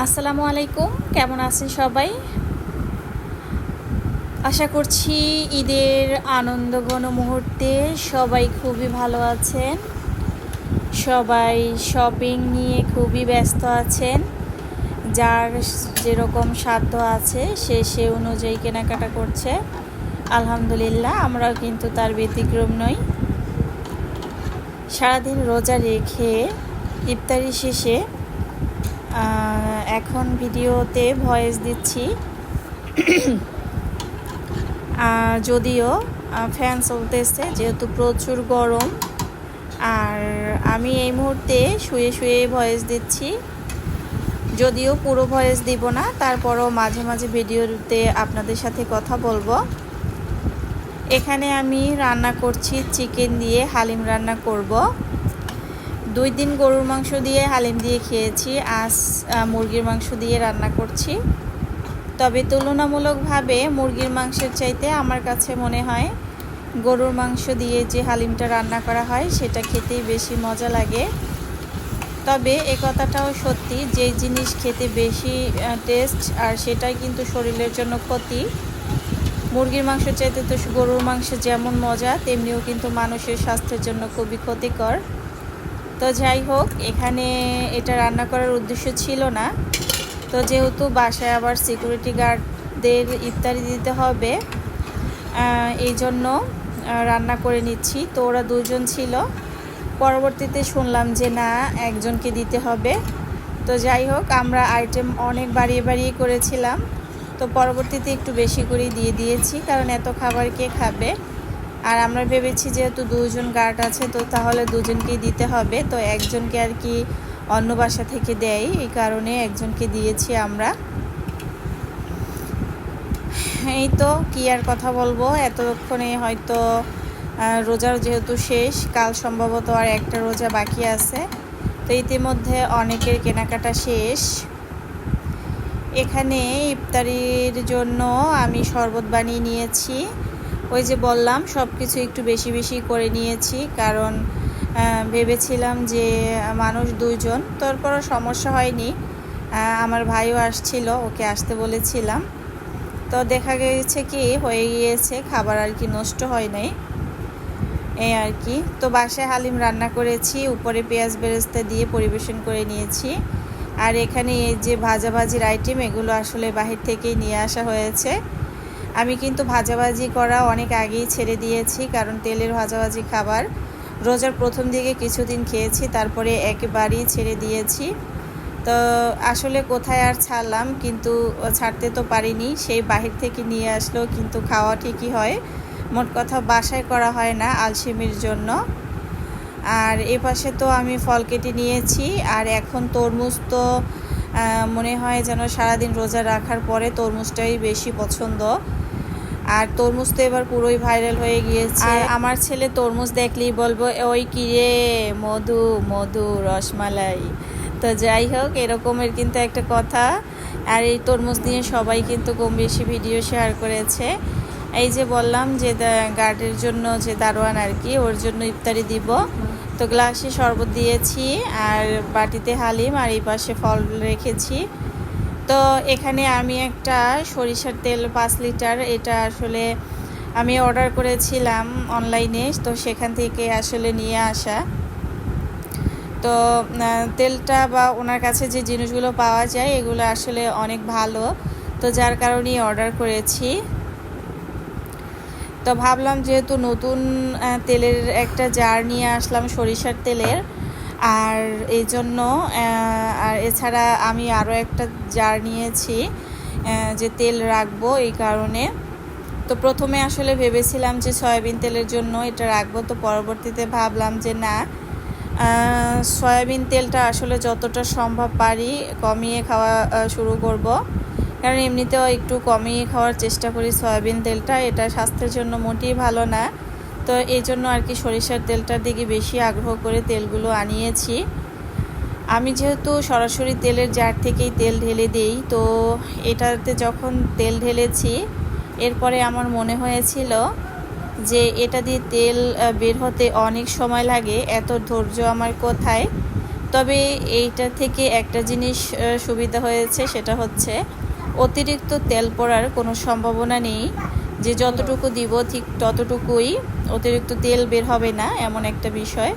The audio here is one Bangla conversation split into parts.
আসসালামু আলাইকুম, কেমন আছেন সবাই? আশা করছি ঈদের আনন্দঘন মুহূর্তে সবাই খুবই ভালো আছেন। সবাই শপিং নিয়ে খুবই ব্যস্ত আছেন। যার যেরকম সাধ্য আছে সে অনুযায়ী কেনাকাটা করছে। আলহামদুলিল্লাহ, আমরাও কিন্তু তার ব্যতিক্রম নই। সারাদিন রোজা রেখে ইফতারি শেষে এখন ভিডিওতে ভয়েস দিচ্ছি। যদিও ফ্যান চলতেছে, যেহেতু প্রচুর গরম। আর আমি এই মুহূর্তে শুয়ে শুয়ে ভয়েস দিচ্ছি, যদিও পুরো ভয়েস দিব না, তারপরও মাঝে মাঝে ভিডিওতে আপনাদের সাথে কথা বলবো। এখানে আমি রান্না করছি চিকেন দিয়ে হালিম রান্না করব। 2 দিন গরুর মাংস দিয়ে হালিম দিয়ে খেয়েছি, আজ মুরগির মাংস দিয়ে রান্না করছি। তবে তুলনামূলকভাবে মুরগির মাংসের চাইতে আমার কাছে মনে হয় গরুর মাংস দিয়ে যে হালিমটা রান্না করা হয় সেটা খেতেই বেশি মজা লাগে। তবে এ কথাটাও সত্যি, যে জিনিস খেতে বেশি টেস্ট আর সেটাই কিন্তু শরীরের জন্য ক্ষতি। মুরগির মাংসের চাইতে তো গরুর মাংস যেমন মজা, তেমনিও কিন্তু মানুষের স্বাস্থ্যের জন্য খুবই ক্ষতিকর। তো যাই হোক, এখানে এটা রান্না করার উদ্দেশ্য ছিল না। তো যেহেতু বাসায় আবার সিকিউরিটি গার্ডদের ইফতারি দিতে হবে, এই জন্য রান্না করে নিচ্ছি। তো ওরা 2 জন ছিল, পরবর্তীতে শুনলাম যে না, একজনকে দিতে হবে। তো যাই হোক, আমরা আইটেম অনেক বাড়িয়ে বাড়িয়ে করেছিলাম। তো পরবর্তীতে একটু বেশি করেই দিয়ে দিয়েছি, কারণ এত খাবার কে খাবে। আর আমরা ভেবেছি যেহেতু 2 জন গার্ড আছে, তো তাহলে 2 জনকেই দিতে হবে। তো একজনকে আর কি অন্য বাসা থেকে দেয়, এই কারণে একজনকে দিয়েছি আমরা। এই তো কি আর কথা বলবো, এতক্ষণে হয়তো রোজার যেহেতু শেষ, কাল সম্ভবত আর একটা রোজা বাকি আছে। তো ইতিমধ্যে অনেকের কেনাকাটা শেষ। এখানে ইফতারির জন্য আমি শরবত বানিয়ে নিয়েছি। ওই যে বললাম, সব কিছু একটু বেশি বেশি করে নিয়েছি, কারণ ভেবেছিলাম যে মানুষ 2 জন, তারপরও সমস্যা হয়নি। আমার ভাইও আসছিল, ওকে আসতে বলেছিলাম। তো দেখা গেছে কি হয়ে গিয়েছে, খাবার আর কি নষ্ট হয় নাই, এই আর কি। তো বাসায় হালিম রান্না করেছি, উপরে পেঁয়াজ বেরেস্তা দিয়ে পরিবেশন করে নিয়েছি। আর এখানে এই যে ভাজাভাজির আইটেম, এগুলো আসলে বাহির থেকেই নিয়ে আসা হয়েছে। আমি কিন্তু ভাজাভাজি করা অনেক আগেই ছেড়ে দিয়েছি, কারণ তেলের ভাজাভাজি খাবার রোজার প্রথম দিকে কিছুদিন খেয়েছি, তারপরে একেবারেই ছেড়ে দিয়েছি। তো আসলে কোথায় আর ছাড়লাম, কিন্তু ছাড়তে তো পারিনি। সেই বাহির থেকে নিয়ে আসলেও কিন্তু খাওয়া ঠিকই হয়, মোট কথা বাসায় করা হয় না আলসেমির জন্য। আর এপাশে তো আমি ফল কেটে নিয়েছি। আর এখন তরমুজ তো মনে হয় যেন সারাদিন রোজা রাখার পরে তরমুজটাই বেশি পছন্দ। আর তরমুজ তো এবার পুরোই ভাইরাল হয়ে গিয়েছে। আর আমার ছেলে তরমুজ দেখলেই বলবো, ওই কিরে মধু মধু রসমালাই। তো যাই হোক, এরকমের কিন্তু একটা কথা। আর এই তরমুজ নিয়ে সবাই কিন্তু কম বেশি ভিডিও শেয়ার করেছে। এই যে বললাম যে গার্ডের জন্য যে দারোয়ান আর কি, ওর জন্য ইফতারি দিব। তো গ্লাসে শরবত দিয়েছি, আর বাটিতে হালিম, আর এই পাশে ফল রেখেছি। তো এখানে আমি একটা সরিষার তেল 5 লিটার, এটা আসলে আমি অর্ডার করেছিলাম অনলাইনে, তো সেখান থেকে আসলে নিয়ে আসা। তো তেলটা বা ওনার কাছে যে জিনিসগুলো পাওয়া যায় এগুলো আসলে অনেক ভালো, তো যার কারণেই অর্ডার করেছি। তো ভাবলাম যেহেতু নতুন তেলের একটা জার নিয়ে আসলাম সরিষার তেলের, আর এই জন্য আর এছাড়া আমি আরও একটা জার নিয়েছি যে তেল রাখবো, এই কারণে। তো প্রথমে আসলে ভেবেছিলাম যে সয়াবিন তেলের জন্য এটা রাখবো, তো পরবর্তীতে ভাবলাম যে না, সয়াবিন তেলটা আসলে যতটা সম্ভব পারি কমিয়ে খাওয়া শুরু করব, কারণ এমনিতেও একটু কমিয়ে খাওয়ার চেষ্টা করি সয়াবিন তেলটা, এটা স্বাস্থ্যের জন্য মোটেই ভালো না। তো এই জন্য আর কি সরিষার তেলটার দিকে বেশি আগ্রহ করে তেলগুলো আনিয়েছি। আমি যেহেতু সরাসরি তেলের জার থেকেই তেল ঢেলে দিই, তো এটাতে যখন তেল ঢেলেছি এরপরে আমার মনে হয়েছিল যে এটা দিয়ে তেল বের হতে অনেক সময় লাগে, এত ধৈর্য আমার কোথায়। তবে এইটা থেকে একটা জিনিস সুবিধা হয়েছে, সেটা হচ্ছে অতিরিক্ত তেল পড়ার কোনো সম্ভাবনা নেই। যে যতটুকু দিব ঠিক ততটুকুই, অতিরিক্ত তেল বের হবে না, এমন একটা বিষয়।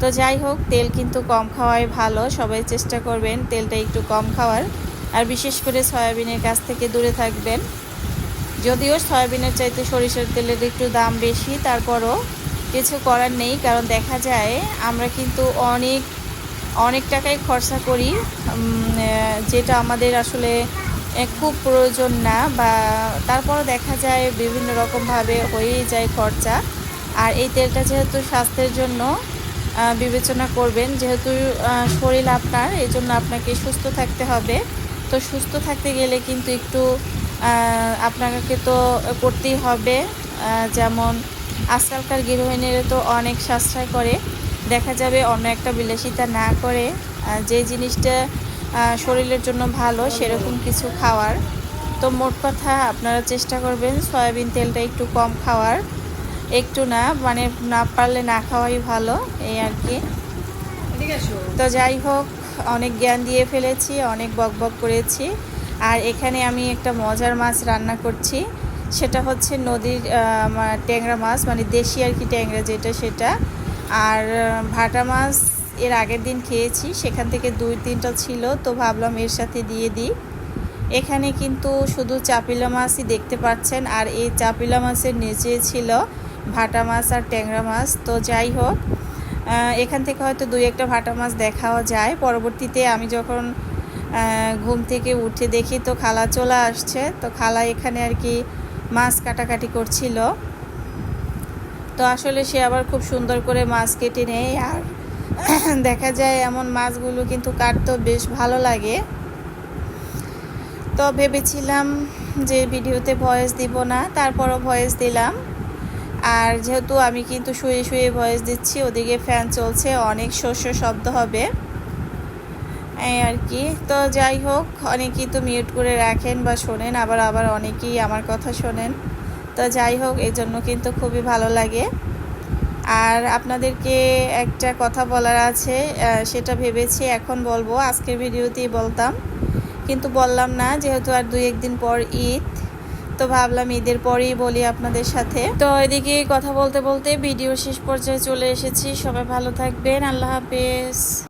তো যাই হোক, তেল কিন্তু কম খাওয়াই ভালো, সবাই চেষ্টা করবেন তেলটা একটু কম খাওয়ার। আর বিশেষ করে সয়াবিনের কাছ থেকে দূরে থাকবেন। যদিও সয়াবিনের চাইতে সরিষার তেলের একটু দাম বেশি, তারপরও কিছু করার নেই, কারণ দেখা যায় আমরা কিন্তু অনেক অনেক টাকাই খরচা করি, যেটা আমাদের আসলে খুব প্রয়োজন না, বা তারপরও দেখা যায় বিভিন্ন রকমভাবে হয়েই যায় খরচা। আর এই তেলটা যেহেতু স্বাস্থ্যের জন্য বিবেচনা করবেন, যেহেতু শরীর আপনার, এই জন্য আপনাকে সুস্থ থাকতে হবে। তো সুস্থ থাকতে গেলে কিন্তু একটু আপনাকে তো করতেই হবে। যেমন আজকালকার গৃহিণীরা তো অনেক সাশ্রয় করে, দেখা যাবে অন্য একটা বিলাসিতা না করে যে জিনিসটা শরীরের জন্য ভালো সেরকম কিছু খাওয়ার। তো মোট কথা আপনারা চেষ্টা করবেন সয়াবিন তেলটা একটু কম খাওয়ার, একটু না মানে না পারলে না খাওয়াই ভালো, এই আর কি। তো যাই হোক, অনেক জ্ঞান দিয়ে ফেলেছি, অনেক বকবক করেছি। আর এখানে আমি একটা মজার মাছ রান্না করছি, সেটা হচ্ছে নদীর ট্যাংরা মাছ, মানে দেশি আর কি ট্যাংরা যেটা সেটা। আর ভাটা মাছ এর আগের দিন খেয়েছি, সেখান থেকে 2-3টা ছিল, তো ভাবলাম এর সাথে দিয়ে দিই। এখানে কিন্তু শুধু চাপিলা মাছই দেখতে পাচ্ছেন, আর এই চাপিলা মাছের নিচে ছিল ভাটা মাছ আর ট্যাংরা মাছ। তো যাই হোক, এখান থেকে হয়তো 2-1টা ভাটা মাছ দেখাও যায়। পরবর্তীতে আমি যখন ঘুম থেকে উঠে দেখি তো খালা চলে আসছে, তো খালা এখানে আর কি মাছ কাটাকাটি করছিল। তো আসলে সে আবার খুব সুন্দর করে মাছ কেটে নেয়, আর দেখা যায় এমন মাছগুলো কিন্তু কাটতেও বেশ ভালো লাগে। তো ভেবেছিলাম যে ভিডিওতে ভয়েস দিব না, তারপরও ভয়েস দিলাম। আর যেহেতু আমি কিন্তু শুয়ে শুয়ে ভয়েস দিচ্ছি, ওদিকে ফ্যান চলছে, অনেক শব্দ হবে এই আর কি। তো যাই হোক, অনেকেই তো মিউট করে রাখেন বা শোনেন, আবার অনেকেই আমার কথা শোনেন। তো যাই হোক, এই জন্য কিন্তু খুবই ভালো লাগে। আর আপনাদেরকে একটা কথা বলার আছে, সেটা ভেবেছি এখন বলবো, আজকের ভিডিওতেই বলতাম কিন্তু বললাম না, যেহেতু আর 2-1 দিন পর ঈদ, তো ভাবলাম ঈদের পরেই বলি আপনাদের সাথে। তো এদিকে কথা বলতে বলতে ভিডিও শেষ পর্যায়ে চলে এসেছি। সবাই ভালো থাকবেন, আল্লাহ হাফেজ।